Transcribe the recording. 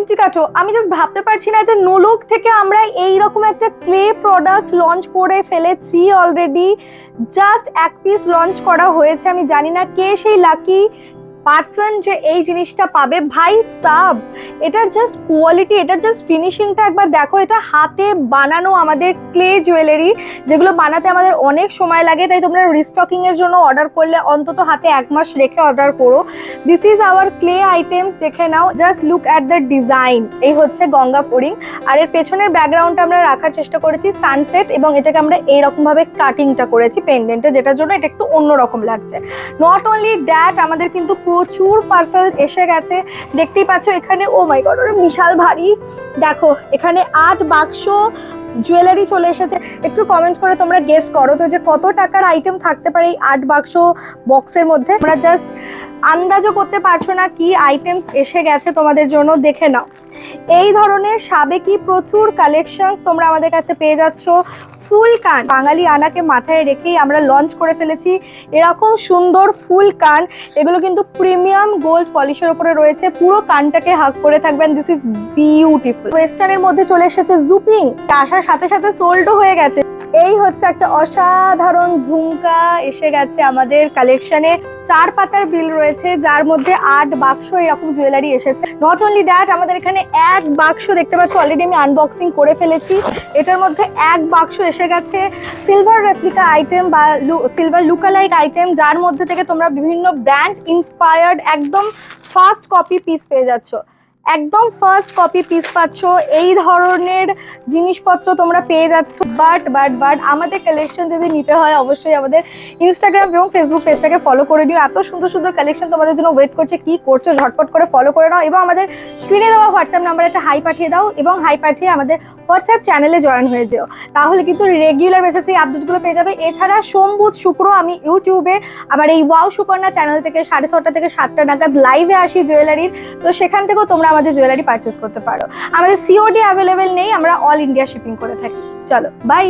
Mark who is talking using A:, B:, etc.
A: চিমটি কাঠো, আমি জাস্ট ভাবতে পারছি না যে নোলক থেকে আমরা এইরকম একটা ক্লে প্রোডাক্ট লঞ্চ করে ফেলেছি অলরেডি। জাস্ট এক পিস লঞ্চ করা হয়েছে, আমি জানি না কে সেই লাকি পার্সন যে এই জিনিসটা পাবে। ভাই সাব, এটার জাস্ট কোয়ালিটি, এটার জাস্ট ফিনিশিংটা একবার দেখো। এটা হাতে বানানো আমাদের ক্লে জুয়েলারি, যেগুলো বানাতে আমাদের অনেক সময় লাগে, তাই তোমরা রিস্টকিং এর জন্য অর্ডার করলে অন্তত হাতে 1 মাস রেখে অর্ডার করো। This is our clay items, দেখে নাও, just look at the design. এই হচ্ছে গঙ্গা ফড়িং, আর এর পেছনের ব্যাকগ্রাউন্ডটা আমরা রাখার চেষ্টা করেছি সানসেট, এবং এটাকে আমরা এইরকম ভাবে কাটিংটা করেছি পেন্ডেন্টে, যেটার জন্য এটা একটু অন্যরকম লাগছে। নট অনলি দ্যাট, আমাদের কিন্তু প্রচুর পার্সেল এসে গেছে, দেখতেই পাচ্ছ এখানে। ও মাই গড, ওটা বিশাল ভারী। দেখো এখানে 8 বাক্স জুয়েলারি চলে এসেছে। একটু কমেন্ট করে তোমরা গেস করো তো যে কত টাকার আইটেম থাকতে পারে এই 8 বাক্স বক্সের মধ্যে। তোমরা জাস্ট আন্দাজও করতে পারছো না কি আইটেমস এসে গেছে তোমাদের জন্য, দেখে নাও। এই ধরনের সাবেকি প্রচুর কালেকশন তোমরা আমাদের কাছে পেয়ে যাচ্ছ। ফুল কান, বাঙালি আনাকে মাথায় রেখেই আমরা লঞ্চ করে ফেলেছি এরকম সুন্দর ফুল কান। এগুলো কিন্তু প্রিমিয়াম গোল্ড পলিশের উপরে রয়েছে, পুরো কানটাকে হাগ করে থাকবেন। This is beautiful. ওয়েস্টার্নের মধ্যে চলে এসেছে জুপিং, আসার সাথে সাথে সোল্ডও হয়ে গেছে। এই হচ্ছে একটা অসাধারণ ঝুমকা এসে গেছে আমাদের কালেকশনে। 4 পাতার বিল রয়েছে, যার মধ্যে 8 বাক্স এরকম জুয়েলারি এসেছে। নট অনলি দ্যাট, আমাদের এখানে 1 বাক্স দেখতে পাচ্ছ, অলরেডি আমি আনবক্সিং করে ফেলেছি। এটার মধ্যে 1 বাক্স এসে গেছে সিলভার রেপ্লিকা আইটেম বা সিলভার লুকালাইক আইটেম, যার মধ্যে থেকে তোমরা বিভিন্ন ব্র্যান্ড ইন্সপায়ার্ড একদম ফার্স্ট কপি পিস পেয়ে যাচ্ছ। একদম ফার্স্ট কপি পিস পাচ্ছ, এই ধরনের জিনিসপত্র তোমরা পেয়ে যাচ্ছ। বাট আমাদের কালেকশন যদি নিতে হয় অবশ্যই আমাদের ইনস্টাগ্রাম এবং ফেসবুক পেজটাকে ফলো করে নিও। এত সুন্দর সুন্দর কালেকশন তোমাদের জন্য ওয়েট করছে, কি করছো ঝটপট করে ফলো করে নাও, এবং আমাদের স্ক্রিনে দেওয়া হোয়াটসঅ্যাপ নাম্বারে একটা হাই পাঠিয়ে দাও, এবং হাই পাঠিয়ে আমাদের হোয়াটসঅ্যাপ চ্যানেলে জয়েন হয়ে যেও। তাহলে কিন্তু রেগুলার বেসিসে এই আপডেটগুলো পেয়ে যাবে। এছাড়া সোম বুধ শুক্র আমি ইউটিউবে আমার এই ওয়াও সুকন্যা চ্যানেল থেকে 6:30 থেকে 7টা নাগাদ লাইভে আসি জুয়েলারির, তো সেখান থেকেও তোমরা আমাদের জুয়েলারি পারচেস করতে পারো। আমাদের সিওডি অ্যাভেলেবেল নেই, আমরা অল ইন্ডিয়া শিপিং করে থাকি। চলো বাই।